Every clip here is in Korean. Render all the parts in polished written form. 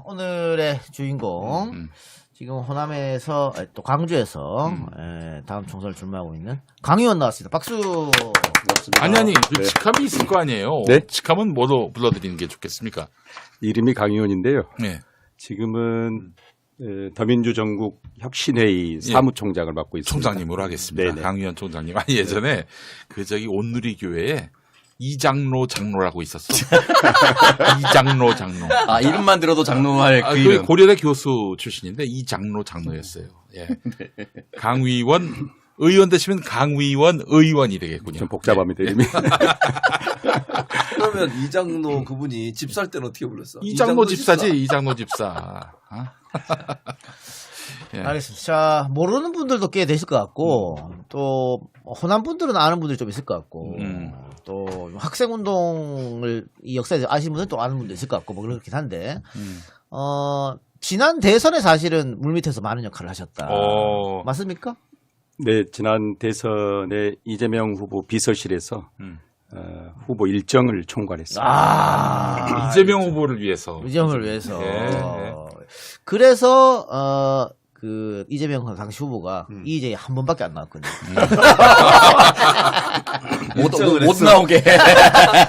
오늘의 주인공 지금 호남에서 또 광주에서 다음 총선을 출마하고 있는 강 의원 나왔습니다. 박수. 고맙습니다. 아니 직함이 있을 거 아니에요. 네? 직함은 뭐로 불러드리는 게 좋겠습니까? 이름이 강 의원인데요. 네. 지금은 더민주 전국 혁신회의 사무총장을 맡고 있습니다. 총장님으로 하겠습니다. 네네. 강 의원 총장님. 아니 예전에 온누리교회에 이장로 장로라고 있었어. 이장로 장로. 아, 이름만 들어도 장로할 그 그 이름. 고려대 교수 출신인데 이장로 장로였어요. 예. 강의원 의원 되시면 강의원 의원이 되겠군요. 좀 복잡합니다, 이름이. 그러면 이장로 그분이 집 살 때는 어떻게 불렀어? 이장로 집사지, 이장로 집사. 예. 알겠습니다. 자, 모르는 분들도 꽤 되실 것 같고, 또, 호남 분들은 아는 분들이 좀 있을 것 같고, 또, 학생운동을, 이 역사에서 아시는 분들은 또 아는 분도 있을 것 같고, 뭐 그렇긴 한데, 지난 대선에 사실은 물밑에서 많은 역할을 하셨다. 맞습니까? 네, 지난 대선에 이재명 후보 비서실에서 후보 일정을 총괄했습니다. 이재명 후보를 위해서. 이재명을 위해서. 예. 그래서, 이재명 당시 후보가 이제 한 번밖에 안 나왔거든요. 못 나오게.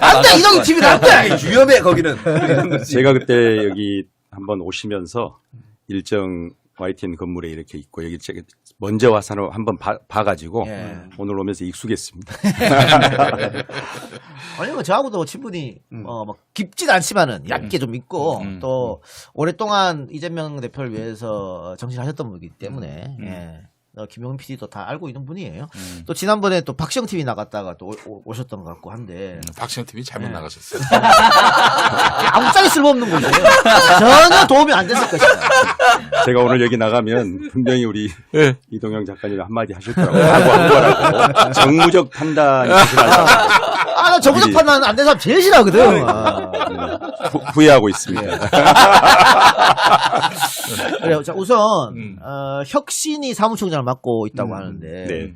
안 돼! 이런 팀이 안 돼! 위험해, 거기는. 제가 그때 여기 한번 오시면서 일정 YTN 건물에 이렇게 있고 여기 제가 먼저 와서 한번 봐가지고 오늘 오면서 익숙했습니다. 아니면 저하고도 친분이 막 깊진 않지만은 얕게 좀 있고 또 오랫동안 이재명 대표를 위해서 정신하셨던 분이기 때문에 김용민 PD도 다 알고 있는 분이에요. 또 지난번에 또 박시영 TV 나갔다가 또 오셨던 것 같고 한데 박시영 TV 잘못 나가셨어요. 아무짝에 쓸모없는 분이에요. 전혀 도움이 안 됐을 것이다. 제가 오늘 여기 나가면 분명히 우리 이동영 작가님 한마디 하실 거라고 하고 한 거라고 정무적 판단이 나 정무적 판단 안 된 사람 제일 싫어하거든. 후회하고 있습니다. 그래요. 자, 우선 혁신이 사무총장을 맡고 있다고 하는데 네.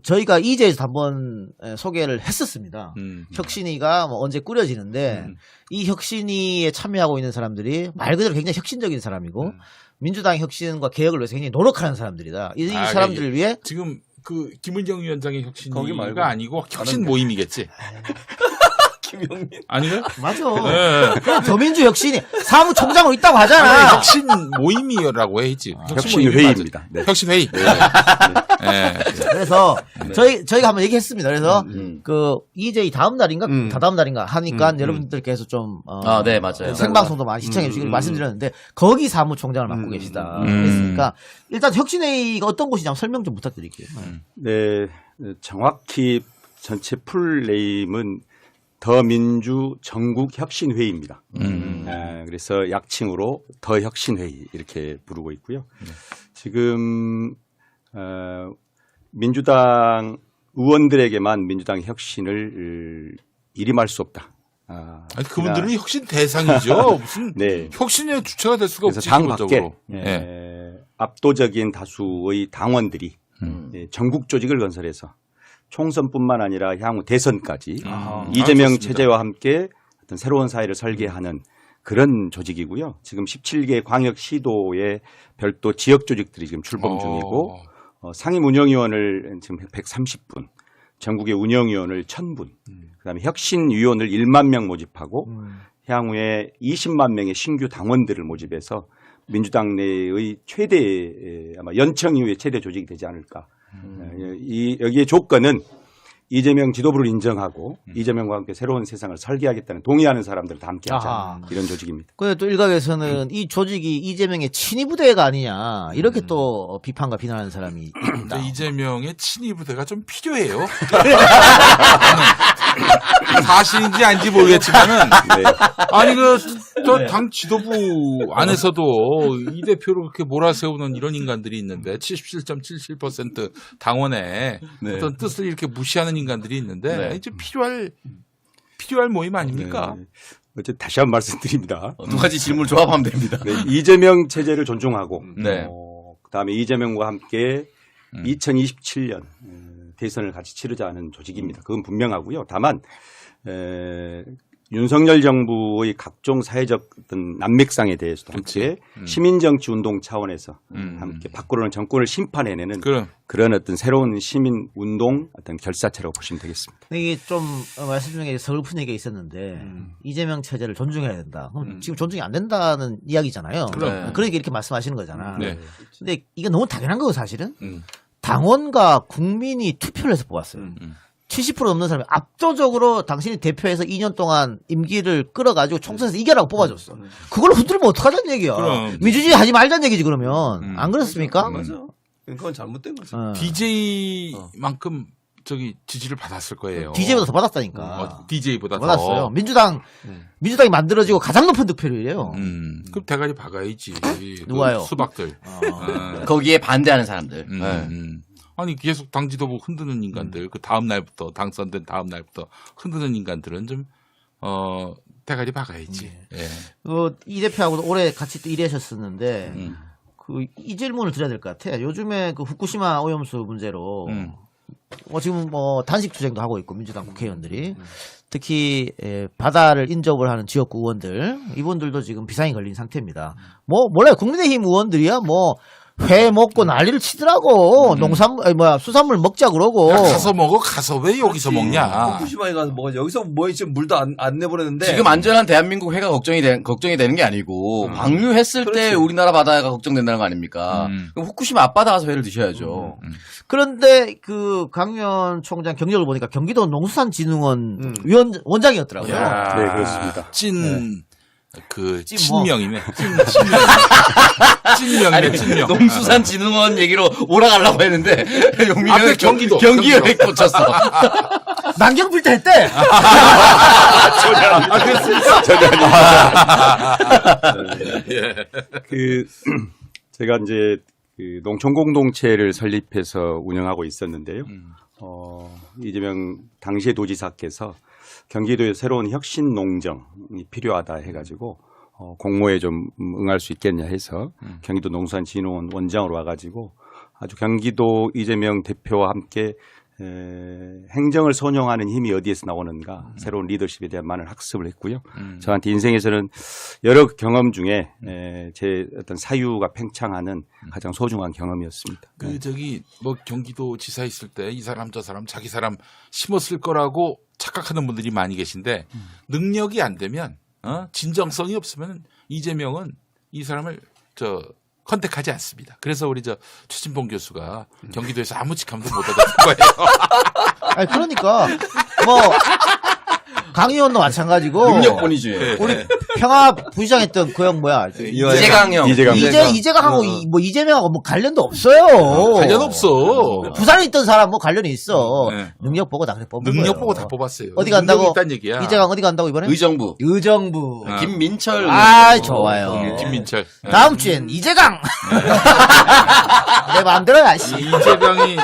저희가 이제에서 한번 소개를 했었습니다. 혁신이가 뭐 언제 꾸려지는데 이 혁신이에 참여하고 있는 사람들이 말 그대로 굉장히 혁신적인 사람이고 민주당 혁신과 개혁을 위해서 굉장히 노력하는 사람들이다. 이 사람들을 위해 지금 그 김은경 위원장의 거기 혁신이가 말고. 아니고 혁신 모임이겠지. 김용민. 아닌가요? 맞아. 네. 그냥 더민주 혁신이 사무총장으로 있다고 하잖아. 혁신 모임이라고 해야지. 혁신회의입니다. 네. 혁신회의. 네. 그래서 저희가 한번 얘기했습니다. 그래서 EJ 다음 날인가 다다음 날인가 하니까 여러분들께서 좀 네, 맞아요. 생방송도 많이 시청해 주시길 말씀드렸는데 거기 사무총장을 맡고 계시다. 그랬으니까 일단 혁신회의가 어떤 곳이냐 설명 좀 부탁드릴게요. 네, 정확히 전체 풀네임은 더민주 전국혁신회의입니다. 그래서 약칭으로 더혁신회의 이렇게 부르고 있고요. 지금 민주당 의원들에게만 민주당 혁신을 일임할 수 없다. 아니, 그분들은 혁신 대상이죠. 무슨 혁신의 주체가 될 수가 그래서 없지. 당 밖에 기본적으로. 압도적인 다수의 당원들이 전국 조직을 건설해서 총선뿐만 아니라 향후 대선까지 이재명 좋습니다. 체제와 함께 어떤 새로운 사회를 설계하는 그런 조직이고요. 지금 17개 광역시도의 별도 지역 조직들이 지금 출범 중이고 상임 운영위원을 지금 130분, 전국의 운영위원을 1000분, 그다음에 혁신위원을 1만 명 모집하고 향후에 20만 명의 신규 당원들을 모집해서 민주당 내의 최대 아마 연청 이후에 최대 조직이 되지 않을까. 여기에 조건은 이재명 지도부를 인정하고 이재명과 함께 새로운 세상을 설계하겠다는 동의하는 사람들 다 함께 하자 이런 조직입니다. 그런데 또 일각에서는 이 조직이 이재명의 친위 부대가 아니냐 이렇게 또 비판과 비난하는 사람이 있다. 이재명의 친위 부대가 좀 필요해요. 사실인지 아닌지 모르겠지만은 아니 당 지도부 안에서도 이 대표를 그렇게 몰아세우는 이런 인간들이 있는데 77.77% 당원의 어떤 뜻을 이렇게 무시하는 인간들이 있는데 이제 필요할 모임 아닙니까? 어쨌든 다시 한번 말씀드립니다. 두 가지 질문을 조합하면 됩니다. 이재명 체제를 존중하고 네. 그다음에 이재명과 함께 2027년 대선을 같이 치르자는 조직입니다. 그건 분명하고요. 다만 윤석열 정부의 각종 사회적 어떤 난맥상에 대해서도 함께 시민정치 운동 차원에서 함께 밖으로는 정권을 심판해내는 그런 어떤 새로운 시민 운동 어떤 결사체라고 보시면 되겠습니다. 이게 좀 말씀 중에 서글픈 얘기가 있었는데 이재명 체제를 존중해야 된다. 그럼 지금 존중이 안 된다는 이야기잖아요. 그러니까 이렇게 말씀하시는 거잖아. 네. 근데 이게 너무 당연한 거고 사실은 당원과 국민이 투표를 해서 뽑았어요. 70% 넘는 사람이 압도적으로 당신이 대표해서 2년 동안 임기를 끌어가지고 총선에서 이겨라고 뽑아줬어. 그걸 흔들면 어떡하자는 얘기야. 그럼. 민주주의 하지 말자는 얘기지 그러면. 안 그렇습니까? 맞아. 그건 잘못된 거죠. DJ만큼 저기 지지를 받았을 거예요. DJ보다 더 받았다니까. DJ보다 더. 받았어요. 민주당이 만들어지고 가장 높은 득표율이에요. 그럼 대가리 박아야지. 누가요? 수박들. 거기에 반대하는 사람들. 아니 계속 당 지도부 흔드는 인간들 그 다음 날부터 당선된 다음 날부터 흔드는 인간들은 좀 대가리 박아야지. 예. 이 대표하고도 오래 같이 또 일하셨었는데 이 질문을 드려야 될 것 같아. 요즘에 그 후쿠시마 오염수 문제로 지금 단식 투쟁도 하고 있고 민주당 국회의원들이 특히 바다를 인접을 하는 지역구 의원들 이분들도 지금 비상이 걸린 상태입니다. 몰라요. 국민의힘 의원들이야 회 먹고 난리를 치더라고. 수산물 먹자 그러고. 야, 가서 먹어. 가서 왜 여기서 먹냐. 후쿠시마에 가서 먹어. 여기서 지금 물도 안 내보내는데. 지금 안전한 대한민국 회가 걱정이 되는 게 아니고 방류했을 때 우리나라 바다가 걱정된다는 거 아닙니까? 그럼 후쿠시마 앞바다 가서 회를 드셔야죠. 그런데 그 강유원 총장 경력을 보니까 경기도 농수산진흥원 원장이었더라고요. 네, 그렇습니다. 친명이네. 친명. 농수산진흥원 얘기로 몰아가려고 했는데 용민이 앞에 형이 경기에 꽂혔어. 만경 필터 했대. 전혀 아닙니다. 제가 이제 그 농촌 공동체를 설립해서 운영하고 있었는데요. 이재명 당시의 도지사께서 경기도에 새로운 혁신 농정이 필요하다 해가지고 공모에 좀 응할 수 있겠냐 해서 경기도 농수산진흥원 원장으로 와가지고 아주 경기도 이재명 대표와 함께 행정을 선용하는 힘이 어디에서 나오는가 새로운 리더십에 대한 많은 학습을 했고요. 저한테 인생에서는 여러 경험 중에 제 어떤 사유가 팽창하는 가장 소중한 경험이었습니다. 경기도 지사 있을 때 이 사람 저 사람 자기 사람 심었을 거라고 착각하는 분들이 많이 계신데 능력이 안 되면 진정성이 없으면 이재명은 이 사람을 컨택하지 않습니다. 그래서 우리 최진봉 교수가 경기도에서 아무 직함도 못 얻었던 거예요. 아니 그러니까 강 의원도 마찬가지고 능력본이지. 우리 평화 부시장했던 그 형 뭐야? 이재강 형. 이재강하고 이재명하고 관련도 없어요. 관련 없어. 부산에 있던 사람 관련이 있어. 능력 보고 다 그래 뽑은 거예요. 능력 보고 다 뽑았어요. 어디 간다고? 있다는 얘기야. 이재강 어디 간다고 이번에? 의정부. 김민철. 좋아요. 김민철. 다음 주엔 이재강. 내 마음대로야. 이재강이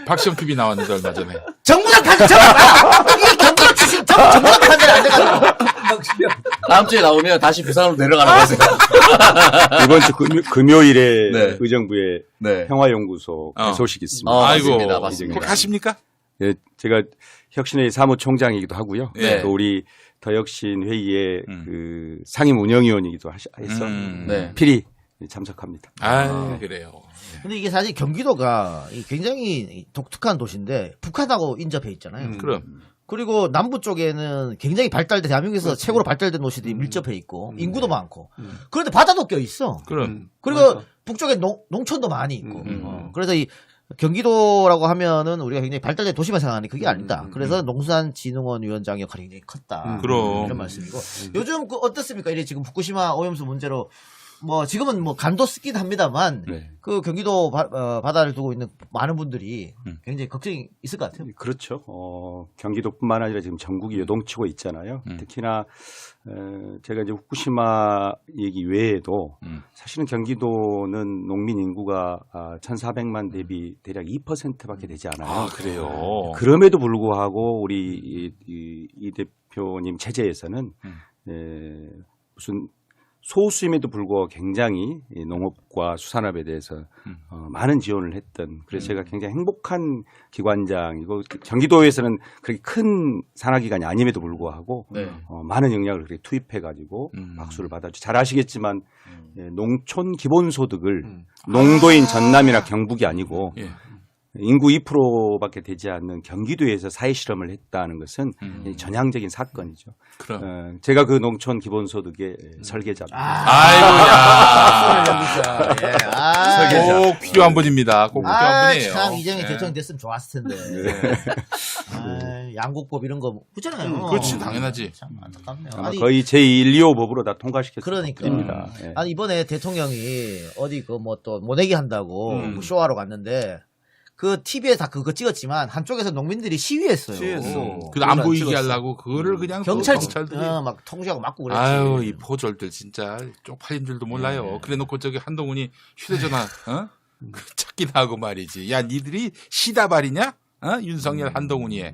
박시영 TV 나왔는데 얼마 전에. 정부당 판결 이게 경기도 출신 정부당 판결 안 돼가지고. 다음 주에 나오면 다시 부산으로 내려가라고 하세요. 이번 주 금요일에 의정부에 평화연구소 소식이 있습니다. 맞습니다. 맞습니다. 꼭 가십니까? 네, 제가 혁신회의 사무총장이기도 하고요. 네. 또 우리 더혁신 회의의 그 상임 운영위원이기도 해서 필히 참석합니다. 그래요. 근데 이게 사실 경기도가 굉장히 독특한 도시인데 북한하고 인접해 있잖아요. 그럼. 그리고 남부 쪽에는 굉장히 발달된 대한민국에서 최고로 발달된 도시들이 밀접해 있고 인구도 많고 그런데 바다도 껴 있어. 그럼. 그리고 북쪽에 농촌도 많이 있고. 그래서 이 경기도라고 하면은 우리가 굉장히 발달된 도시만 생각하는데 그게 아니다. 그래서 농수산진흥원 위원장 역할이 굉장히 컸다. 그럼. 이런 말씀이고. 요즘 어떻습니까? 이래 지금 후쿠시마 오염수 문제로 지금은 간도 쓰긴 합니다만 그 경기도 바다를 두고 있는 많은 분들이 굉장히 걱정이 있을 것 같아요. 그렇죠. 경기도뿐만 아니라 지금 전국이 요동치고 있잖아요. 특히나 제가 이제 후쿠시마 얘기 외에도 사실은 경기도는 농민 인구가 1,400만 대비 대략 2%밖에 되지 않아요. 그래요. 그럼에도 불구하고 우리 이 대표님 체제에서는 무슨 소수임에도 불구하고 굉장히 이 농업과 수산업에 대해서 많은 지원을 했던 그래서 제가 굉장히 행복한 기관장이고 경기도에서는 그렇게 큰 산하기관이 아님에도 불구하고 네. 많은 영향을 그렇게 투입해가지고 박수를 받았죠. 잘 아시겠지만 예, 농촌 기본소득을 농도인 전남이나 경북이 아니고 예. 인구 2%밖에 되지 않는 경기도에서 사회 실험을 했다는 것은 전향적인 사건이죠. 그럼. 제가 그 농촌 기본소득의 설계자입니다. 아이고야. 예. 아, 꼭 필요한 분입니다. 꼭 필요한 아, 분이에요. 참 이정희 예. 대통령 됐으면 좋았을 텐데. 아, 양국법 이런 거 그렇잖아요. 그렇지, 당연하지. 참 안타깝네요. 아마 아니, 거의 제125 법으로 다 통과시켰을 그러니까. 겁니다. 예. 아니 이번에 대통령이 어디 그 뭐 또 모내기 한다고 뭐 쇼하러 갔는데 그 TV에 다 그거 찍었지만 한쪽에서 농민들이 시위했어요. 시위했어. 그 안 보이게 찍었어. 하려고 그거를 그냥 경찰들이 막 막 통제하고 막고 그랬지. 아유 이 포졸들 진짜 쪽팔린 줄도 몰라요. 그래놓고 저기 한동훈이 휴대전화 찾기나 하고 말이지. 야 니들이 시다발이냐? 윤석열 한동훈이 해.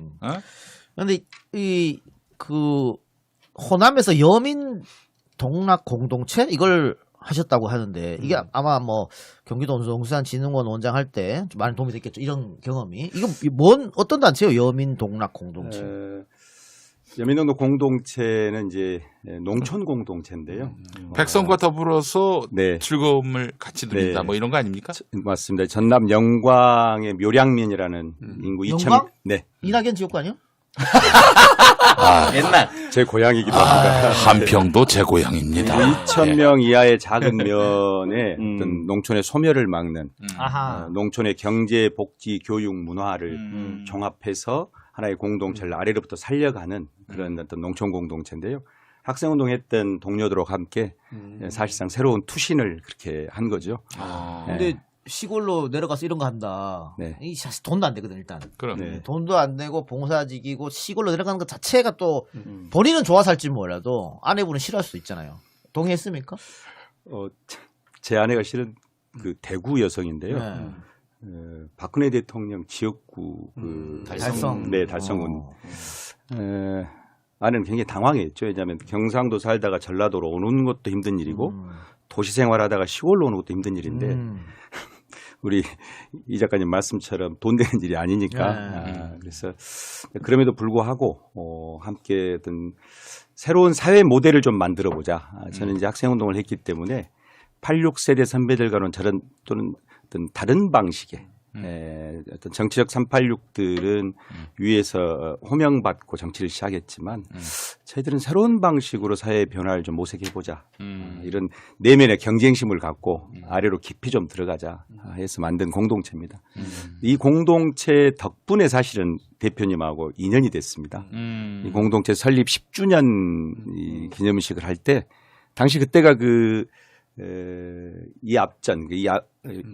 근데 이 그 호남에서 여민 동락 공동체 이걸 하셨다고 하는데 이게 아마 뭐 경기도 농수산진흥원 원장 할 때 좀 많은 도움이 됐겠죠. 이런 경험이. 이건 뭔 어떤 단체예요? 여민 동락 공동체. 여민농도 공동체는 이제 농촌 공동체인데요. 백성과 더불어서 네. 즐거움을 같이 누린다 네. 뭐 이런 거 아닙니까? 맞습니다. 전남 영광의 묘량면이라는 인구 영광? 2천 네. 이낙연 지역구 아니요? 옛날. 제 고향이기도 합니다. 한평도 제 고향입니다. 2,000명 이하의 작은 면에 어떤 농촌의 소멸을 막는 아하. 농촌의 경제, 복지, 교육, 문화를 종합해서 하나의 공동체를 아래로부터 살려가는 그런 어떤 농촌 공동체인데요. 학생운동했던 동료들과 함께 사실상 새로운 투신을 그렇게 한 거죠. 근데 시골로 내려가서 이런 거 한다. 네. 이 사실 돈도 안 되거든 일단. 그럼. 네. 돈도 안 되고 봉사직이고 시골로 내려가는 것 자체가 또 본인은 좋아 살지 몰라도 아내분은 싫어할 수도 있잖아요. 동의했습니까? 제 아내가 실은 그 대구 여성인데요. 네. 박근혜 대통령 지역구 그 달성. 네, 달성군. 아내는 굉장히 당황했죠. 왜냐하면 경상도 살다가 전라도로 오는 것도 힘든 일이고 도시 생활하다가 시골로 오는 것도 힘든 일인데 우리 이 작가님 말씀처럼 돈 되는 일이 아니니까. 그래서 그럼에도 불구하고 함께 어떤 새로운 사회 모델을 좀 만들어 보자. 저는 이제 학생운동을 했기 때문에 86세대 선배들과는 또는 어떤 다른 방식의 어떤 정치적 386들은 위에서 호명받고 정치를 시작했지만 저희들은 새로운 방식으로 사회 변화를 좀 모색해보자. 이런 내면의 경쟁심을 갖고 아래로 깊이 좀 들어가자 해서 만든 공동체입니다. 이 공동체 덕분에 사실은 대표님하고 인연이 됐습니다. 이 공동체 설립 10주년 이 기념식을 할 때 당시 그때가 이 앞전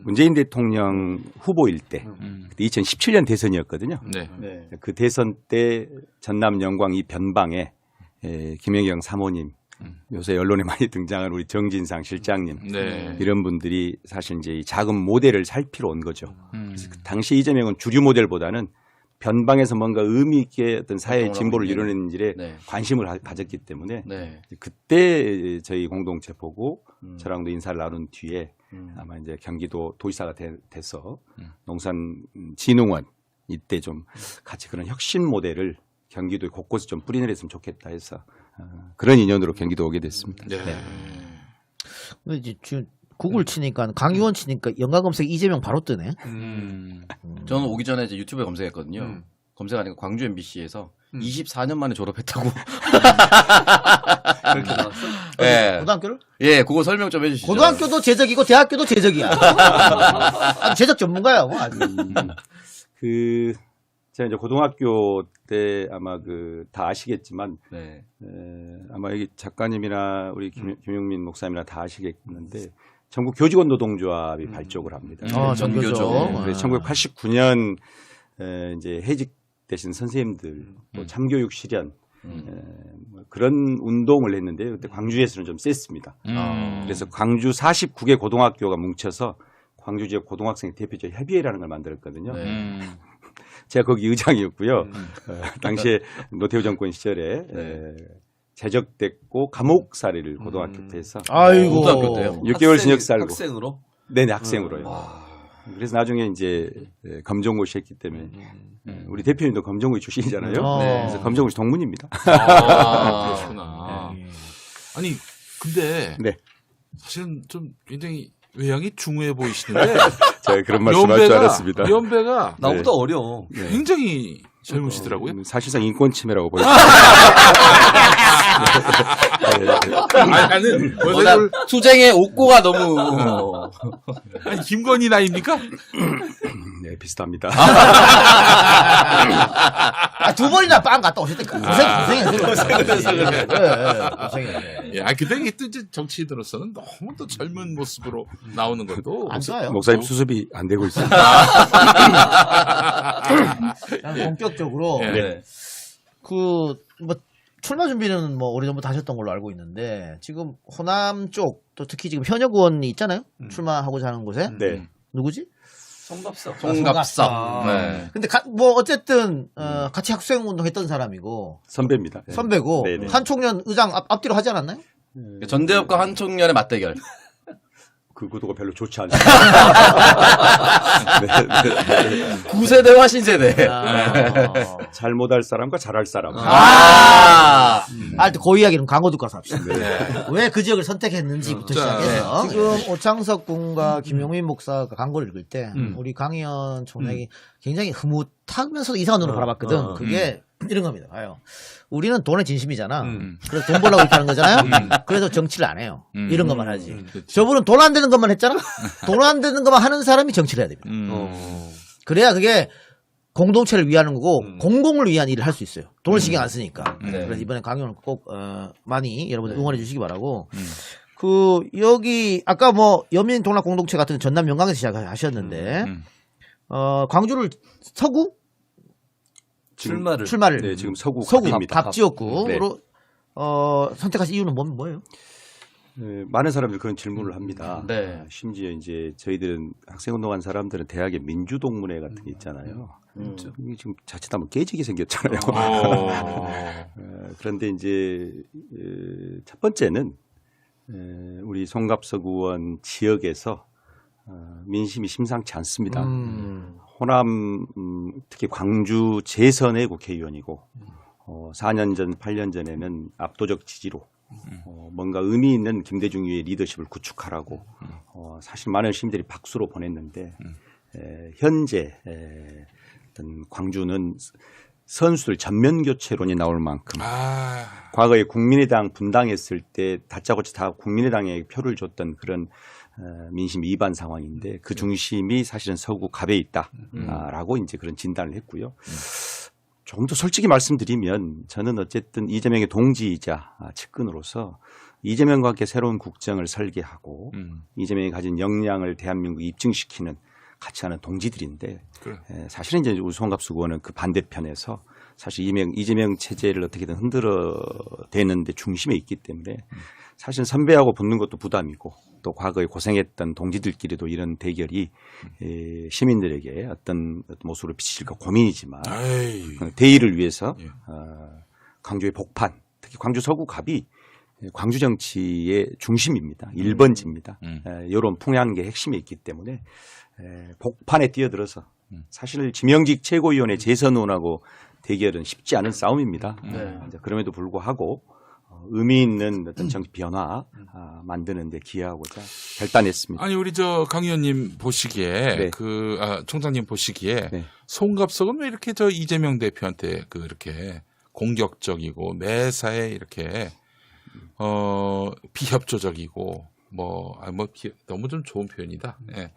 문재인 대통령 후보일 때 그때 2017년 대선이었거든요. 네. 그 대선 때 전남 영광 이 변방에 김영경 사모님 요새 언론에 많이 등장한 우리 정진상 실장님 네. 이런 분들이 사실 이제 이 작은 모델을 살피러 온 거죠. 그래서 그 당시 이재명은 주류 모델보다는 변방에서 뭔가 의미 있게 어떤 사회의 진보를 이루는 일에 네. 관심을 가졌기 때문에 네. 그때 저희 공동체 보고 저랑도 인사를 나눈 뒤에 아마 이제 경기도 도지사가 돼서 농산진흥원 이때 좀 같이 그런 혁신 모델을 경기도에 곳곳에 좀 뿌리내렸으면 좋겠다 해서 그런 인연으로 경기도 오게 됐습니다. 네. 근데 이제 지금 구글 치니까 강의원 치니까 연관 검색 이재명 바로 뜨네. 저는 오기 전에 이제 유튜브에 검색했거든요. 검색하니까 광주 MBC에서 24년 만에 졸업했다고. 그렇게 나왔어? 예. 고등학교를? 예, 그거 설명 좀 해주시죠. 고등학교도 재적이고 대학교도 재적이야. 아주 재적 전문가야. 뭐 아주. 제가 이제 고등학교 때 아마 다 아시겠지만 네. 아마 여기 작가님이나 우리 김용민 목사님이나 다 아시겠는데 전국 교직원 노동조합이 발족을 합니다. 전교조. 그래서 1989년 이제 해직되신 선생님들 또 참교육 실현 그런 운동을 했는데요. 그때 광주에서는 좀 셌습니다. 그래서 광주 49개 고등학교가 뭉쳐서 광주 지역 고등학생 대표적 협의회라는 걸 만들었거든요. 제가 거기 의장이었고요. 당시에 노태우 정권 시절에 제적됐고 감옥살이를 고등학교 때 해서 아이고. 고등학교 때요? 6개월 징역 살고. 학생으로? 네네, 학생으로요. 그래서 나중에 이제 검정고시 했기 때문에 우리 대표님도 검정고시 출신이잖아요. 네. 그래서 검정고시 동문입니다. 그렇구나. 아니 근데 네. 사실은 좀 굉장히 외양이 중후해 보이시는데 제가 그런 말씀할 줄 알았습니다. 연배가 나보다 어려. 굉장히 젊으시더라고요. 사실상 인권 침해라고 보여요. 아니, 나는 워낙 투쟁의 옥고가 너무 아니 김건희 나이입니까? 네, 비슷합니다. 두 번이나 빵 갔다 오셨다니까. 고생했어요. 고생했네. 예, 아 근데 이게 또 이제 정치인으로서는 너무 또 젊은 모습으로 나오는 것도 안 좋아요. 목사님 수습이 안 되고 있습니다. 그냥 본격적으로 예. 네. 뭐 출마 준비는 뭐 오래전부터 하셨던 걸로 알고 있는데 지금 호남 쪽 또 특히 지금 현역 의원이 있잖아요. 출마하고자 하는 곳에 네. 누구지? 송갑석. 송갑석. 네. 근데 뭐 어쨌든 같이 학생 운동했던 사람이고 선배입니다. 네. 선배고 네네. 한총련 의장 앞뒤로 하지 않았나요? 전대협과 한총련의 맞대결. 그 구도가 별로 좋지 않습니다. 네, 네. 9세대와 신세대. 잘못할 사람과 잘할 사람. 그 이야기는 광고 듣고 와서 합시다. 네. 왜 그 지역을 선택했는지부터 자, 시작해서 지금 오창석 군과 김용민 목사가 광고를 읽을 때 우리 강의원 총장이 굉장히 흐뭇하면서도 이상한 눈으로 바라봤거든. 그게 이런 겁니다. 봐요. 우리는 돈에 진심이잖아. 그래서 돈 벌려고 이렇게 하는 거잖아요. 그래서 정치를 안 해요. 이런 것만 하지. 저분은 돈 안 되는 것만 했잖아. 돈 안 되는 것만 하는 사람이 정치를 해야 됩니다. 그래야 그게 공동체를 위하는 거고 공공을 위한 일을 할 수 있어요. 돈을 신경 안 쓰니까. 그래서 이번에 강연을 꼭 많이 여러분들 응원해 주시기 바라고. 여기 아까 뭐 여민 동락 공동체 같은 전남 영광에서 시작하셨는데 광주를 서구 출마를 네, 지금 서구 서구 갑입니다. 갑 지역구로 선택하신 이유는 뭐예요? 네, 많은 사람들이 그런 질문을 합니다. 네. 심지어 이제 저희들은 학생운동한 사람들은 대학에 민주동문회 같은 게 있잖아요. 이게 지금 자칫하면 깨지게 생겼잖아요. 그런데 이제 첫 번째는 우리 송갑석 의원 지역에서 민심이 심상치 않습니다. 호남 특히 광주 재선의 국회의원이고 4년 전 8년 전에는 압도적 지지로 뭔가 의미 있는 김대중 위의 리더십을 구축하라고 사실 많은 시민들이 박수로 보냈는데 현재 어떤 광주는 선수들 전면 교체론이 나올 만큼 과거에 국민의당 분당했을 때 다짜고짜 다 국민의당에 표를 줬던 그런 민심 위반 상황인데 그 중심이 사실은 서구 갑에 있다라고 이제 그런 진단을 했고요. 조금 더 솔직히 말씀드리면 저는 어쨌든 이재명의 동지이자 측근으로서 이재명과 함께 새로운 국정을 설계하고 이재명이 가진 역량을 대한민국에 입증시키는 같이 하는 동지들인데 그래. 사실은 이제 우리 송갑석 의원은 그 반대편에서 사실 이재명 체제를 어떻게든 흔들어 대는데 중심에 있기 때문에 사실 선배하고 붙는 것도 부담이고 또 과거에 고생했던 동지들끼리도 이런 대결이 시민들에게 어떤 모습으로 비칠까 고민이지만 대의를 위해서 광주의 복판 특히 광주 서구갑이 광주 정치의 중심입니다. 1번지입니다. 이런 풍향의 핵심이 있기 때문에 복판에 뛰어들어서 사실 지명직 최고위원회 재선원하고 대결은 쉽지 않은 싸움입니다. 그럼에도 불구하고 의미 있는 어떤 정치 변화 만드는 데 기여하고자 결단했습니다. 아니 우리 강 의원님 보시기에 네. 총장님 보시기에 네. 송갑석은 왜 이렇게 이재명 대표한테 그렇게 공격적이고 매사에 이렇게 비협조적이고 너무 좀 좋은 표현이다. 예.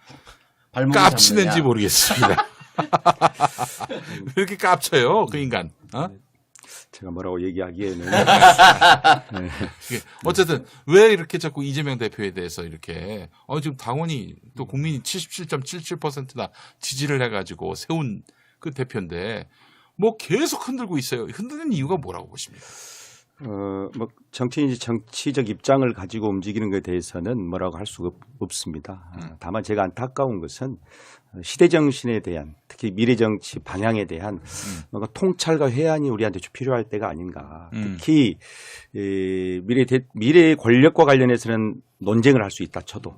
깝치는지 모르겠습니다. 왜 이렇게 깝쳐요 그 인간? 제가 뭐라고 얘기하기에는 어쨌든 왜 이렇게 자꾸 이재명 대표에 대해서 이렇게 지금 당원이 또 국민이 77.77%나 지지를 해가지고 세운 그 대표인데 뭐 계속 흔들고 있어요. 흔드는 이유가 뭐라고 보십니까? 뭐 정치인이 정치적 입장을 가지고 움직이는 것에 대해서는 뭐라고 할 수가 없습니다. 다만 제가 안타까운 것은 시대 정신에 대한 특히 미래 정치 방향에 대한 뭔가 통찰과 회한이 우리한테 좀 필요할 때가 아닌가. 특히 미래 권력과 관련해서는 논쟁을 할 수 있다 쳐도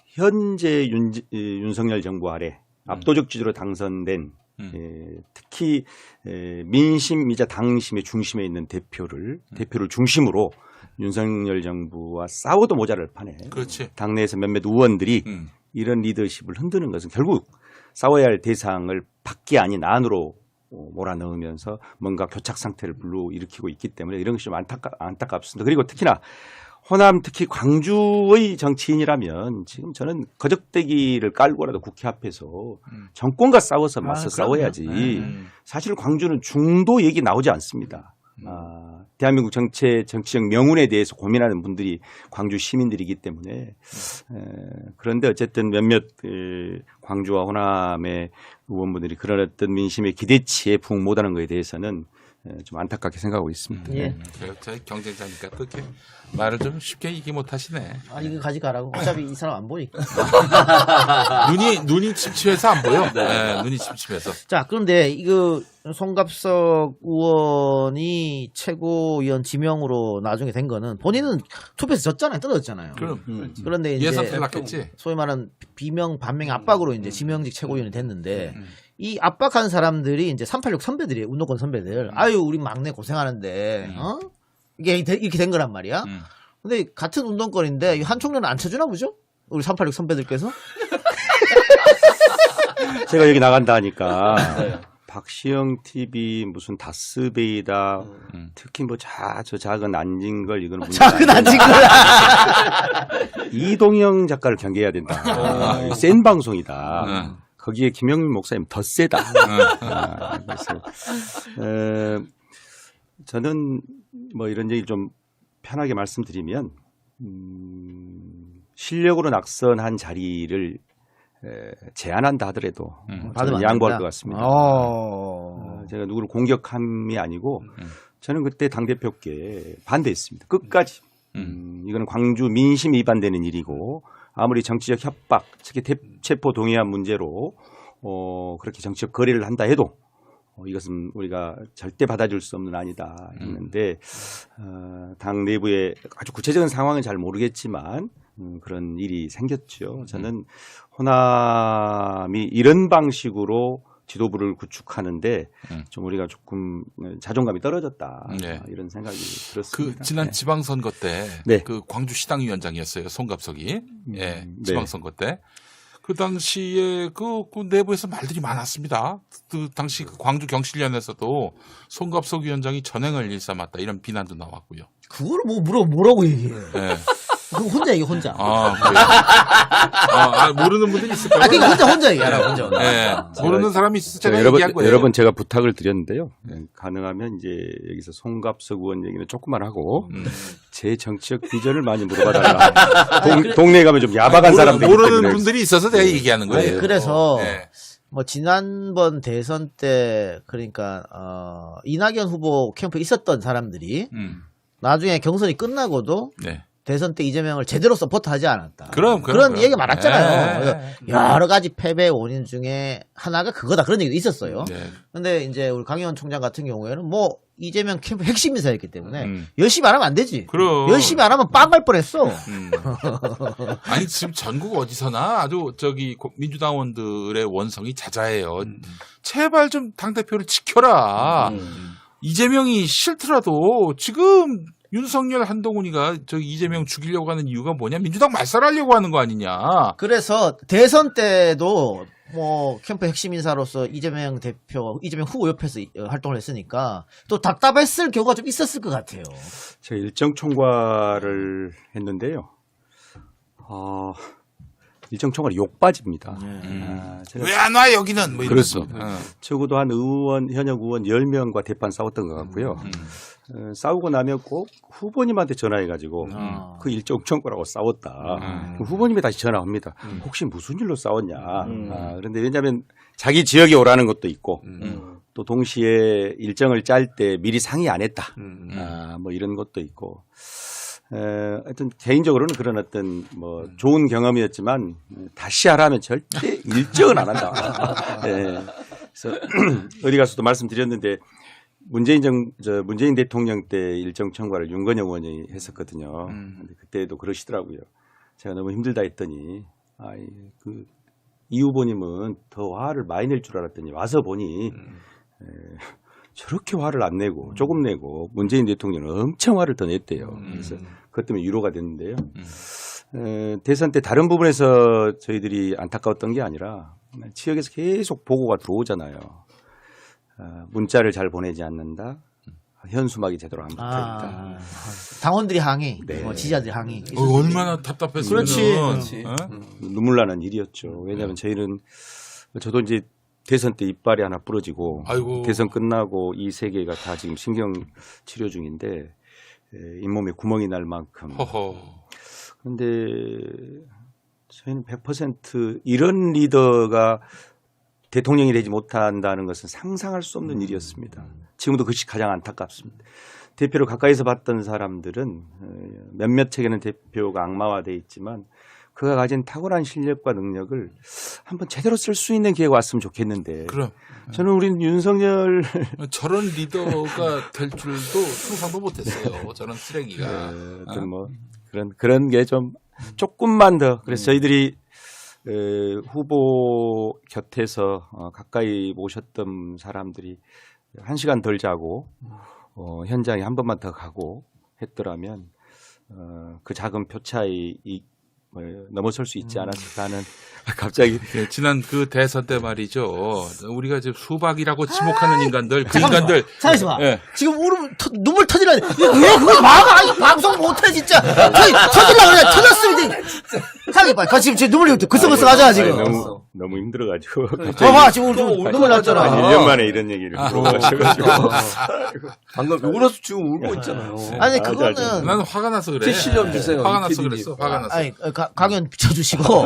현재 윤석열 정부 아래 압도적 지지로 당선된 특히 민심이자 당심의 중심에 있는 대표를 중심으로 윤석열 정부와 싸워도 모자랄 판에 그렇지. 당내에서 몇몇 의원들이 이런 리더십을 흔드는 것은 결국 싸워야 할 대상을 밖이 아닌 안으로 몰아넣으면서 뭔가 교착 상태를 불러일으키고 있기 때문에 이런 것이 좀 안타깝습니다. 그리고 특히나 호남 특히 광주의 정치인이라면 지금 저는 거적대기를 깔고라도 국회 앞에서 정권과 싸워서 맞서 싸워야지. 사실 광주는 중도 얘기 나오지 않습니다. 대한민국 정치적 명운에 대해서 고민하는 분들이 광주 시민들이기 때문에 그런데 어쨌든 몇몇 광주와 호남의 의원분들이 그런 어떤 민심의 기대치에 부응 못하는 것에 대해서는 좀 안타깝게 생각하고 있습니다. 예. 경쟁자니까 또 이렇게 말을 좀 쉽게 얘기 못 하시네. 이거 가져가라고. 어차피 이 사람 안 보니까. 눈이 침침해서 안 보여. 네, 눈이 침침해서. 자, 그런데 이거 송갑석 의원이 최고위원 지명으로 나중에 된 거는 본인은 투표에서 졌잖아요. 떨어졌잖아요. 그럼 그런데 이제 예상 탈락했지. 소위 말하는 비명 반명의 압박으로 이제 지명직 최고위원이 됐는데 이 압박한 사람들이 이제 386 선배들이에요. 운동권 선배들. 아유, 우리 막내 고생하는데 이게 이렇게 된 거란 말이야. 근데 같은 운동권인데 이 한총련은 안 쳐주나 보죠? 우리 386 선배들께서? 제가 여기 나간다 하니까 박시영 TV 무슨 다스베이다 특히 뭐 저 작은 안진걸 이거는 작은 안진걸 이동영 작가를 경계해야 된다. 센 방송이다. 거기에 김영민 목사님 더 세다. 그래서 저는 뭐 이런 얘기 좀 편하게 말씀드리면 실력으로 낙선한 자리를 제안한다 하더라도 저는 양보할 것 같습니다. 제가 누구를 공격함이 아니고 저는 그때 당대표께 반대했습니다. 끝까지. 이거는 광주 민심 위반되는 일이고 아무리 정치적 협박, 특히 체포 동의안 문제로 그렇게 정치적 거래를 한다 해도 이것은 우리가 절대 받아줄 수 없는 안이다 했는데 당 내부에 아주 구체적인 상황은 잘 모르겠지만 그런 일이 생겼죠. 저는 호남이 이런 방식으로 지도부를 구축하는데 좀 우리가 조금 자존감이 떨어졌다 이런 생각이 들었습니다. 그 지난 지방선거 때 그 광주시당위원장이었어요. 송갑석이 지방선거 때. 그 당시에 그 내부에서 말들이 많았습니다. 그 당시 그 광주 경실련에서도 송갑석 위원장이 전횡을 일삼았다 이런 비난도 나왔고요. 그걸 뭐라고 얘기해? 네. 그거 혼자 얘기 혼자. 그래요. 모르는 분들이 있을 거예요. 그러니까 혼자 얘기하라 혼자. 네. 모르는 사람이 있을 제가 얘기한 거예요. 여러 번 제가 부탁을 드렸는데요. 가능하면 이제 여기서 송갑석 의원 얘기는 조금만 하고 제 정치적 비전을 많이 물어봐달라. 동네에 가면 좀 야박한 사람들 모르는 분들이 있어서 내가 얘기하는 거예요. 그래서 뭐 지난번 대선 때 그러니까 이낙연 후보 캠프에 있었던 사람들이 나중에 경선이 끝나고도 대선 때 이재명을 제대로 서포트하지 않았다. 그런 얘기가 많았잖아요. 그래서 여러 가지 패배 원인 중에 하나가 그거다 그런 얘기도 있었어요. 근데 이제 우리 강의원 총장 같은 경우에는 뭐 이재명 캠프 핵심 인사였기 때문에 열심히 안 하면 안 되지. 열심히 안 하면 빵 갈 뻔했어. 아니 지금 전국 어디서나 아주 민주당원들의 원성이 자자해요. 제발 좀 당대표를 지켜라. 이재명이 싫더라도 지금 윤석열 한동훈이가 이재명 죽이려고 하는 이유가 뭐냐? 민주당 말살하려고 하는 거 아니냐? 그래서 대선 때도 뭐 캠프 핵심 인사로서 이재명 후보 옆에서 활동을 했으니까 또 답답했을 경우가 좀 있었을 것 같아요. 제가 일정 총괄을 했는데요. 일정 총괄이 욕빠집니다. 왜 안 와 여기는? 뭐 그렇습니다. 적어도 한 현역 의원 10명과 대판 싸웠던 것 같고요. 싸우고 나면 꼭 후보님한테 전화해가지고 그 일정 총괄하고 싸웠다. 후보님이 다시 전화합니다. 혹시 무슨 일로 싸웠냐. 그런데 왜냐하면 자기 지역에 오라는 것도 있고 또 동시에 일정을 짤 때 미리 상의 안 했다. 뭐 이런 것도 있고. 하여튼 개인적으로는 그런 어떤 뭐 좋은 경험이었지만 다시 하라면 절대 일정은 안 한다. 예. 그래서 어디 가서도 말씀드렸는데 문재인 대통령 때 일정 청구를 윤건영 의원이 했었거든요. 근데 그때도 그러시더라고요. 제가 너무 힘들다 했더니 이 후보님은 더 화를 많이 낼 줄 알았더니 와서 보니 저렇게 화를 안 내고 조금 내고 문재인 대통령은 엄청 화를 더 냈대요. 그래서 그것 때문에 위로가 됐는데요. 대선 때 다른 부분에서 저희들이 안타까웠던 게 아니라 지역에서 계속 보고가 들어오잖아요. 문자를 잘 보내지 않는다. 현수막이 제대로 안 붙어있다. 당원들이 항의, 네. 지지자들이 항의. 얼마나 답답했으면. 그렇지. 눈물 나는 일이었죠. 왜냐하면 저희는 저도 이제 대선 때 이빨이 하나 부러지고 아이고. 대선 끝나고 이 세 개가 다 지금 신경 치료 중인데 잇몸에 구멍이 날 만큼. 허허. 그런데 저희는 100% 이런 리더가 대통령이 되지 못한다는 것은 상상할 수 없는 일이었습니다. 지금도 그것이 가장 안타깝습니다. 대표를 가까이서 봤던 사람들은 몇몇 책에는 대표가 악마화되어 있지만 그가 가진 탁월한 실력과 능력을 한번 제대로 쓸 수 있는 기회가 왔으면 좋겠는데 그럼 저는 우리 윤석열 저런 리더가 될 줄도 상상도 못했어요. 저런 쓰레기가. 어떤 뭐 그런 게 좀 조금만 더 그래서 저희들이 후보 곁에서 가까이 모셨던 사람들이 1시간 덜 자고 현장에 한 번만 더 가고 했더라면 그 작은 표 차이 넘어설 수 있지 않았을까 하는 갑자기 네, 지난 그 대선 때 말이죠. 우리가 지금 수박이라고 지목하는 인간들, 그 인간들. 잠시만. 예. 지금 눈물 터지려. 왜 그걸 막아? 이 방송 못해 진짜. 터질라 그래. 터졌으면 상이 봐. 지금 눈물이 그썩그썩하잖아 지금. 너무 힘들어가지고 봐봐 지금 눈물 났잖아. 1년 만에 이런 얘기를 물어보셔가지고 방금 울어서 지금 울고 있잖아요. 아니 그거는 나는 화가 나서 그래. 실력 주세요. 화가 나서 PD님. 그랬어. 화가 나서. 아니 강연 비춰주시고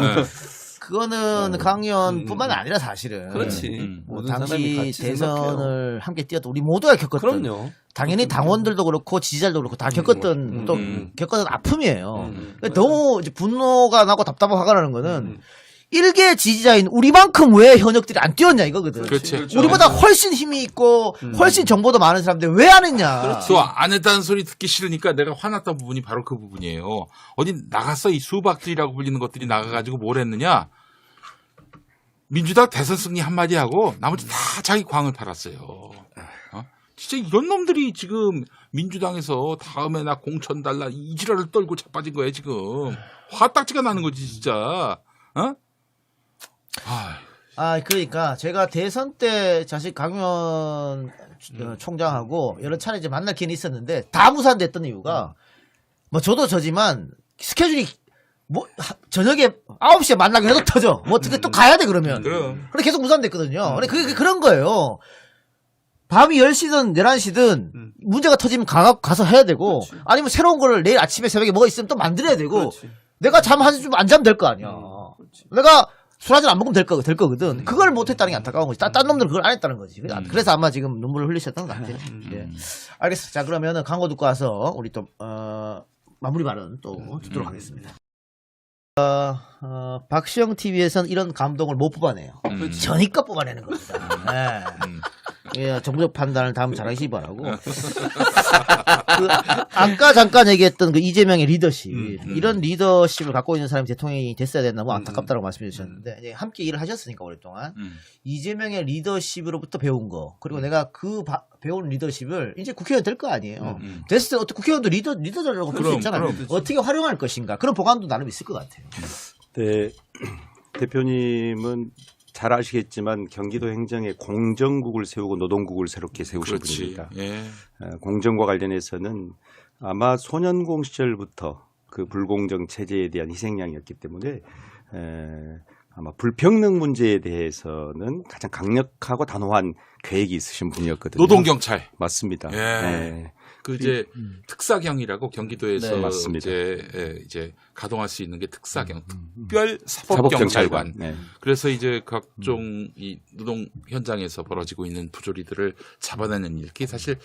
그거는 강연뿐만 아니라 사실은 그렇지. 뭐 모든 사람이 당시 같이 대선을 생각해요. 함께 뛰었던 우리 모두가 겪었던 그럼요. 당연히 당원들도 그렇고 지지자들도 그렇고 다 겪었던 또 겪었던 아픔이에요. 너무 이제 분노가 나고 답답하고 화가 나는 거는 일개 지지자인 우리만큼 왜 현역들이 안 뛰었냐 이거거든. 그렇지. 우리보다 훨씬 힘이 있고 훨씬 정보도 많은 사람들 왜 안 했냐. 또 안 했다는 소리 듣기 싫으니까 내가 화났던 부분이 바로 그 부분이에요. 어디 나갔어 이 수박들이라고 불리는 것들이 나가가지고 뭘 했느냐. 민주당 대선 승리 한마디 하고 나머지 다 자기 광을 팔았어요. 진짜 이런 놈들이 지금 민주당에서 다음에 나 공천 달라 이 지랄을 떨고 자빠진 거예요 지금. 화딱지가 나는 거지 진짜. 그러니까 제가 대선 때 사실 강현 총장하고 여러 차례 이제 만날 기회는 있었는데 다 무산됐던 이유가 뭐 저도 저지만 스케줄이 뭐 저녁에 9시에 만나기로 해도 터져. 뭐 어떻게 또 가야 돼 그러면. 그럼. 그래 계속 무산됐거든요. 근데 그게 그런 거예요. 밤이 10시든 11시든 문제가 터지면 가서 해야 되고 아니면 새로운 거를 내일 아침에 새벽에 뭐가 있으면 또 만들어야 되고 그렇지. 내가 잠 한숨 안 자면 될 거 아니야. 내가 술 한잔 안 먹으면 될 거거든. 그걸 못했다는 게 안타까운 거지. 딴 놈들은 그걸 안 했다는 거지. 그래서 아마 지금 눈물을 흘리셨던 것 같아요. 예. 알겠어. 자, 그러면은 광고 듣고 와서 우리 또, 마무리 발언 또 듣도록 하겠습니다. 박시영 TV에서는 이런 감동을 못 뽑아내요. 저니까 뽑아내는 겁니다. 예, 정부적 판단을 다음 잘하시기 바라고. 아까 잠깐 얘기했던 그 이재명의 리더십. 이런 리더십을 갖고 있는 사람이 대통령이 됐어야 됐나 뭐 안타깝다고 말씀해 주셨는데, 이제 함께 일을 하셨으니까 오랫동안. 이재명의 리더십으로부터 배운 거. 그리고 내가 그 배운 리더십을 이제 국회의원 될 거 아니에요. 됐을 때 어떻게 국회의원도 리더라고 볼 수 그럼, 있잖아요. 그럼. 어떻게 활용할 것인가. 그런 보관도 나름 있을 것 같아요. 네, 대표님은 잘 아시겠지만 경기도 행정에 공정국을 세우고 노동국을 새롭게 세우신 그렇지. 분입니다. 예. 공정과 관련해서는 아마 소년공 시절부터 그 불공정 체제에 대한 희생양이었기 때문에 아마 불평등 문제에 대해서는 가장 강력하고 단호한 계획이 있으신 분이었거든요. 노동경찰. 맞습니다. 예. 네. 그 이제 특사경이라고 경기도에서 네, 맞습니다. 이제 가동할 수 있는 게 특사경, 특별 사법경찰관. 네. 그래서 이제 각종 이 노동 현장에서 벌어지고 있는 부조리들을 잡아내는 일. 그게 사실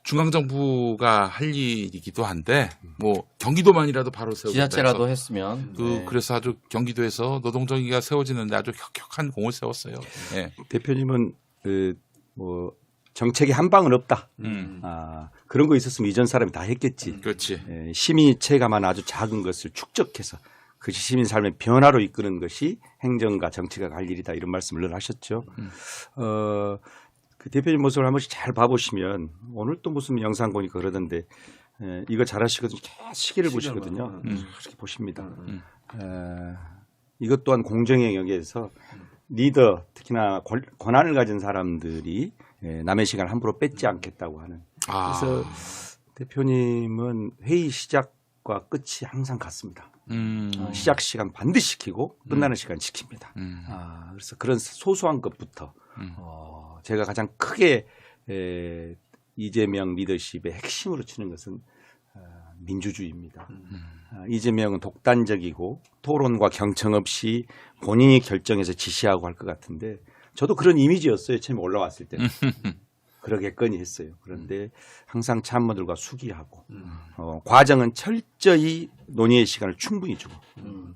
중앙정부가 할 일이기도 한데 뭐 경기도만이라도 바로 세우고 지자체라도 했으면. 네. 그래서 아주 경기도에서 노동정의가 세워지는데 아주 혁혁한 공을 세웠어요. 예. 대표님은 뭐 정책에 한 방은 없다. 그런 거 있었으면 이전 사람이 다 했겠지. 그렇지. 예, 시민이 체감한 아주 작은 것을 축적해서 그 시민 삶의 변화로 이끄는 것이 행정과 정치가 할 일이다. 이런 말씀을 늘 하셨죠. 그 대표님 모습을 한 번씩 잘 봐보시면 오늘 또 무슨 영상 보니까 그러던데 이거 잘하시거든요. 계속 시계를 보시거든요. 이렇게 보십니다. 이것 또한 공정의 영역에서 리더 특히나 권한을 가진 사람들이 남의 시간을 함부로 뺏지 않겠다고 하는. 그래서 대표님은 회의 시작과 끝이 항상 같습니다. 시작 시간 반드시 지키고 끝나는 시간 지킵니다. 그래서 그런 소소한 것부터 제가 가장 크게 이재명 리더십의 핵심으로 치는 것은 민주주의입니다. 이재명은 독단적이고 토론과 경청 없이 본인이 결정해서 지시하고 할 것 같은데 저도 그런 이미지였어요. 처음에 올라왔을 때는. 그러겠거니 했어요. 그런데 항상 참모들과 수기하고 과정은 철저히 논의의 시간을 충분히 주고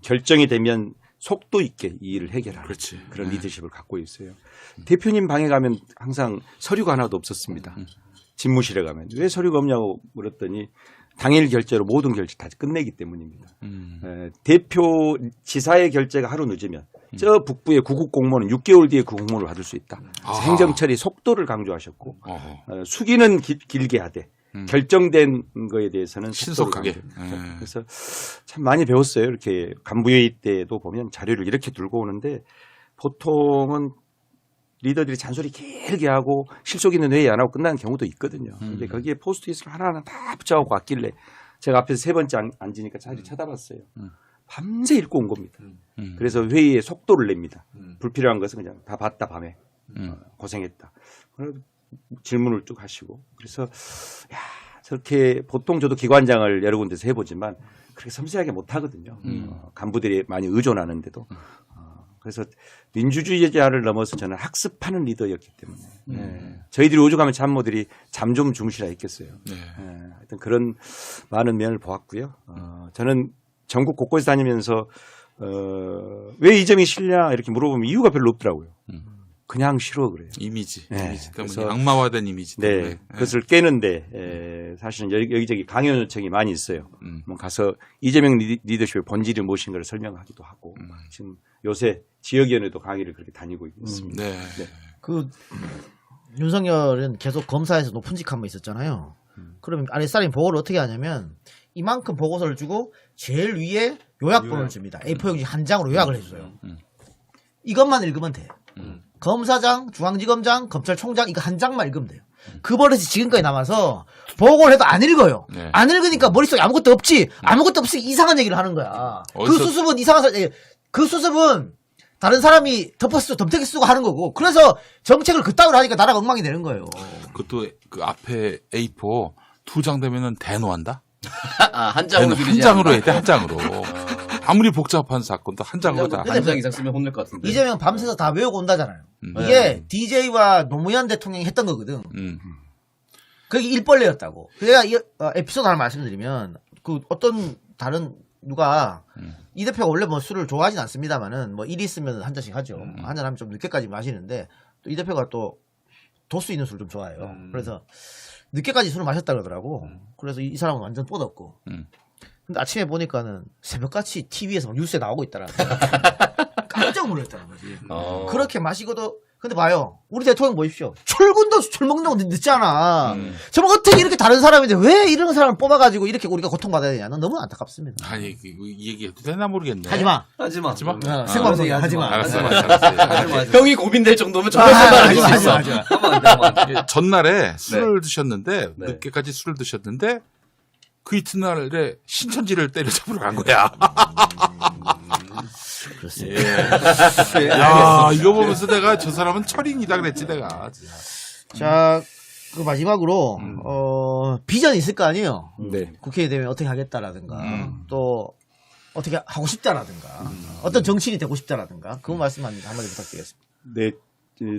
결정이 되면 속도 있게 이 일을 해결하는 그렇지. 그런 리더십을 갖고 있어요. 대표님 방에 가면 항상 서류가 하나도 없었습니다. 집무실에 가면. 왜 서류가 없냐고 물었더니 당일 결제로 모든 결제 다 끝내기 때문입니다. 대표 지사의 결제가 하루 늦으면 저 북부의 구급 공무원은 6개월 뒤에 그 공무원을 받을 수 있다. 그래서 행정처리 속도를 강조하셨고 수기는 길게 하되 결정된 거에 대해서는 신속하게. 그래서 참 많이 배웠어요. 이렇게 간부회의 때도 보면 자료를 이렇게 들고 오는데 보통은 리더들이 잔소리 길게 하고 실속 있는 회의 안 하고 끝나는 경우도 있거든요. 근데 거기에 포스트잇을 하나하나 다 붙여갖고 왔길래 제가 앞에서 세 번째 앉으니까 자리 쳐다봤어요. 밤새 읽고 온 겁니다. 그래서 회의에 속도를 냅니다. 불필요한 것은 그냥 다 봤다 밤에. 고생했다. 질문을 쭉 하시고. 그래서 야 저렇게 보통 저도 기관장을 여러 군데서 해보지만 그렇게 섬세하게 못하거든요. 간부들이 많이 의존하는데도. 그래서 민주주의자를 넘어서 저는 학습하는 리더였기 때문에 저희들이 오죽하면 참모들이 잠 좀 주무시라 했겠어요. 하여튼 그런 많은 면을 보았고요. 저는 전국 곳곳에 다니면서 왜 이 점이 싫냐 이렇게 물어보면 이유가 별로 없더라고요. 그냥 싫어 그래요. 이미지 때문에 그래서 악마화된 이미지 때문에. 그것을 깨는데 사실은 여기저기 강연 요청이 많이 있어요. 가서 이재명 리더십의 본질이 무엇인가를 설명하기도 하고 지금 요새 지역위원회도 강의를 그렇게 다니고 있습니다. 그 윤석열은 계속 검사에서 높은 직 한 번 있었잖아요. 그러면 아랫사람이 보고를 어떻게 하냐면 이만큼 보고서를 주고 제일 위에 요약본을 줍니다. A4 용지 한 장으로 요약을 해줘요. 이것만 읽으면 돼. 검사장, 중앙지검장, 검찰총장 이거 한 장만 읽으면 돼요. 그 버릇이 지금까지 남아서 보고를 해도 안 읽어요. 안 읽으니까 머릿속에 아무것도 없지. 아무것도 없이 이상한 얘기를 하는 거야. 그 수습은 그 수습은 다른 사람이 덮어쓰고 덤태기 쓰고 하는 거고. 그래서 정책을 그따위로 하니까 나라가 엉망이 되는 거예요. 그것도 그 앞에 A4 두 장 되면은 대노한다? 한 장으로 한 장으로 해야 돼, 한 장으로. 아무리 복잡한 사건도 한 장으로 다. 한 장 이상 쓰면 혼낼 것 같은데. 이재명 밤새서 다 외우고 온다잖아요. 이게 DJ와 노무현 대통령이 했던 거거든. 그게 일벌레였다고. 그래야 에피소드 하나 말씀드리면 그 어떤 다른 누가 이 대표가 원래 뭐 술을 좋아하진 않습니다만은 뭐 일이 있으면 한 잔씩 하죠. 한 잔 하면 좀 늦게까지 마시는데 또 이 대표가 또 도수 있는 술 좀 좋아해요. 그래서 늦게까지 술을 마셨다 그러더라고. 그래서 이 사람은 완전 뻗었고. 근데 아침에 보니까는 새벽같이 TV에서 뉴스에 나오고 있더라고. 깜짝 놀랐다는 거지. 그렇게 마시고도 근데 봐요. 우리 대통령 보십시오. 출근도 술 먹는 거 늦잖아. 저거 어떻게 이렇게 다른 사람인데 왜 이런 사람을 뽑아가지고 이렇게 우리가 고통받아야 되냐. 넌 너무 안타깝습니다. 아니 이 얘기해도 되나 모르겠네. 하지마. 하지마. 생방송 하지마. 알았어. 형이 고민될 정도면 정말 말할 수 있어. 전날에 술을 드셨는데 늦게까지 술을 드셨는데 그 이튿날에 신천지를 때려잡으러 간 거야. 그렇습니다. 야, 이거 보면서 내가 저 사람은 철인이다 그랬지 내가. 자, 그 마지막으로 비전이 있을 거 아니에요. 네. 국회에 되면 어떻게 하겠다라든가 또 어떻게 하고 싶다라든가 어떤 정치인이 되고 싶다라든가 그거 말씀 한마디 부탁드리겠습니다. 네,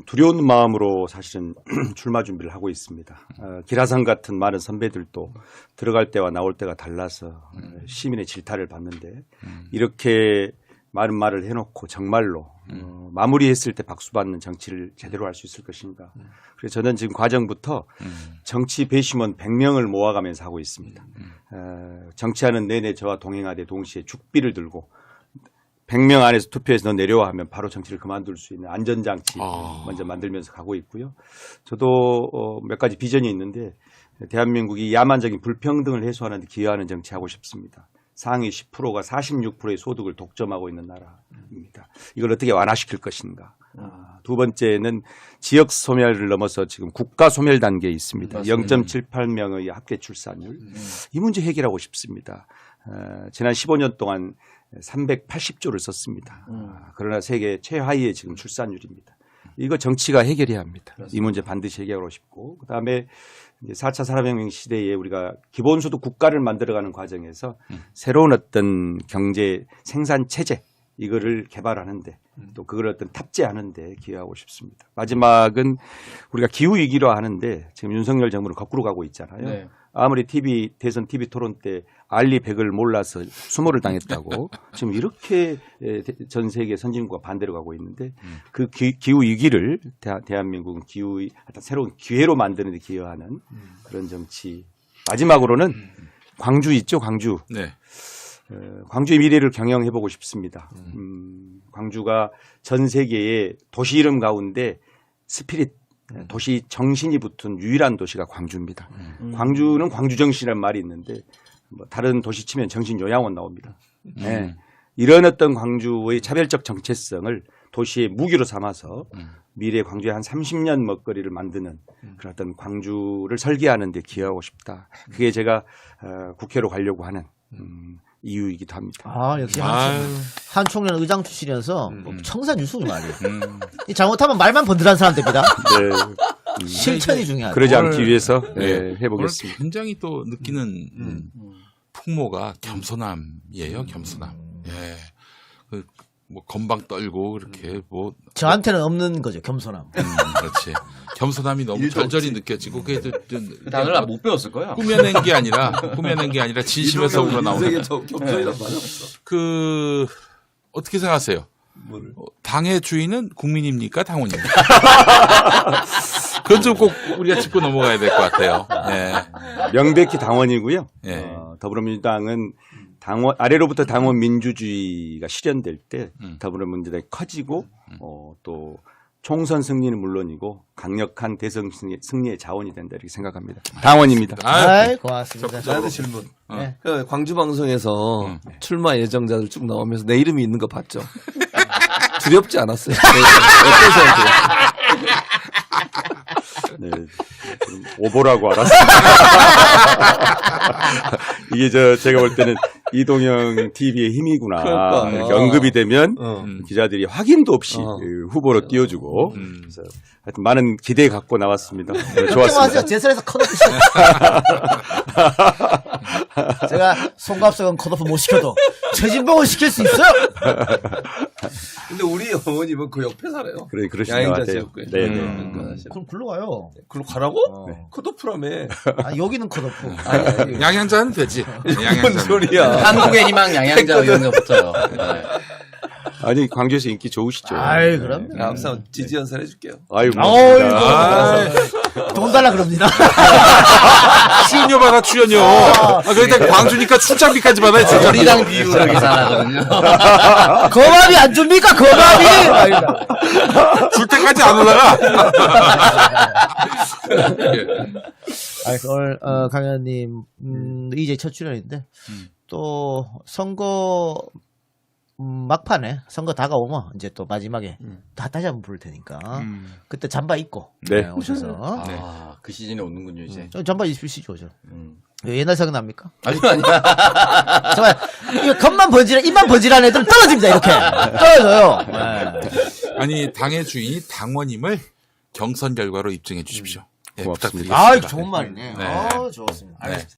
두려운 마음으로 사실은 출마 준비를 하고 있습니다. 기라성 같은 많은 선배들도 들어갈 때와 나올 때가 달라서 시민의 질타를 받는데 이렇게 많은 말을 해놓고 정말로 마무리했을 때 박수 받는 정치를 제대로 할 수 있을 것인가. 그래서 저는 지금 과정부터 정치 배심원 100명을 모아가면서 하고 있습니다. 정치하는 내내 저와 동행하되 동시에 죽비를 들고 100명 안에서 투표해서 너 내려와 하면 바로 정치를 그만둘 수 있는 안전장치 먼저 만들면서 가고 있고요. 저도 몇 가지 비전이 있는데 대한민국이 야만적인 불평등을 해소하는 데 기여하는 정치하고 싶습니다. 상위 10%가 46%의 소득을 독점하고 있는 나라입니다. 이걸 어떻게 완화시킬 것인가. 두 번째는 지역 소멸을 넘어서 지금 국가 소멸 단계에 있습니다. 0.78명의 합계 출산율. 이 문제 해결하고 싶습니다. 지난 15년 동안 380조를 썼습니다. 그러나 세계 최하위의 지금 출산율입니다. 이거 정치가 해결해야 합니다. 이 문제 반드시 해결하고 싶고 그다음에 이제 4차 산업혁명 시대에 우리가 기본소득 국가를 만들어가는 과정에서 새로운 어떤 경제 생산 체제 이거를 개발하는데 또 그걸 어떤 탑재하는데 기여하고 싶습니다. 마지막은 우리가 기후 위기로 하는데 지금 윤석열 정부는 거꾸로 가고 있잖아요. 네. 아무리 대선 TV 토론 때 알리백을 몰라서 수모를 당했다고 지금 이렇게 전 세계 선진국과 반대로 가고 있는데 그 기후 위기를 대한민국은 새로운 기회로 만드는 데 기여하는 그런 정치. 마지막으로는 광주 있죠, 광주. 네. 광주의 미래를 경영해보고 싶습니다. 광주가 전 세계의 도시 이름 가운데 스피릿, 도시 정신이 붙은 유일한 도시가 광주입니다. 광주는 광주 정신이라는 말이 있는데 뭐 다른 도시 치면 정신 요양원 나옵니다. 네. 이런 어떤 광주의 차별적 정체성을 도시의 무기로 삼아서 미래 광주에 한 30년 먹거리를 만드는 그런 어떤 광주를 설계하는 데 기여하고 싶다. 그게 제가 국회로 가려고 하는 이유이기도 합니다. 아, 역시 한 총련 의장 출신이어서 청산 유수이 말이에요. 잘못하면 말만 번들한 사람 됩니다. 네. 실천이 중요하죠. 그러지 않기 위해서 오늘 해보겠습니다. 굉장히 또 느끼는 풍모가 겸손함이에요, 겸손함. 예. 뭐 건방 떨고 그렇게 뭐 저한테는 없는 거죠, 겸손함. 그렇지. 겸손함이 너무 절절히 느껴지고 그게 그 단어를 못 배웠을 거야. 꾸며낸 게 아니라 진심에서 우러나오는. 인생에 저 겸손이란 말이 없어. 어떻게 생각하세요? 뭐를? 당의 주인은 국민입니까, 당원입니까? 그건 좀 꼭 우리가 짚고 넘어가야 될 것 같아요. 네. 명백히 당원이고요. 네. 더불어민주당은 아래로부터 당원 민주주의가 실현될 때 더불어민주당이 커지고 또 총선 승리는 물론이고 강력한 대선 승리의 자원이 된다 이렇게 생각합니다. 당원입니다. 아이, 고맙습니다. 나한테 질문. 네. 그 광주 방송에서 출마 예정자들 쭉 나오면서 내 이름이 있는 거 봤죠? 두렵지 않았어요? 어떠세요? 네, 좀 오보라고 알았습니다. 이게 제가 볼 때는 이동영 TV의 힘이구나. 그러니까. 이렇게 언급이 되면 기자들이 확인도 없이 후보로 띄워주고 그래서 하여튼 많은 기대 갖고 나왔습니다. 네, 좋았습니다. 제설에서 컷오프 제가 송갑석은 컷오프 못 시켜도 최진봉은 시킬 수 있어요. 근데 우리 어머님은 그 옆에 살아요. 그래, 그러신 것 야행자 같아요. 지역구에. 네. 그럼 굴러가요. 글로 가라고? 네. 컷오프라며. 아, 여기는 컷오프. 아니. 양양자는 되지. 뭔 양양자는. 소리야. 한국의 희망 양양자 이런 거 붙어요. 네. 아니 광주에서 인기 좋으시죠? 아이, 그럼요. 항상 지지 연설 해줄게요. 아유, 돈 달라 그럽니다. 출연료 받아, 출연료. 그러니까 광주니까 출장비까지 받아야지. 우리랑 비유를 계산하거든요. 거밥이 안 줍니까? 거밥이! 줄 때까지 안 올라가. 오늘, 강현님, 이제 첫 출연인데, 또, 선거, 막판에, 선거 다가오면, 이제 또 마지막에, 다시 한번 부를 테니까, 그때 잠바 입고, 네. 오셔서, 아, 그 시즌에 오는군요, 이제. 잠바 입으시죠, 저. 왜 옛날 생각납니까? 아니요, 아니야. 정말 이거 겉만 번지른 입만 번지른 애들 떨어집니다. 이렇게 떨어져요. 네. 아니 당의 주인이 당원임을 경선 결과로 입증해 주십시오. 예, 고맙습니다. 부탁드리겠습니다. 아, 좋은 말이네. 네. 아, 좋았습니다. 네.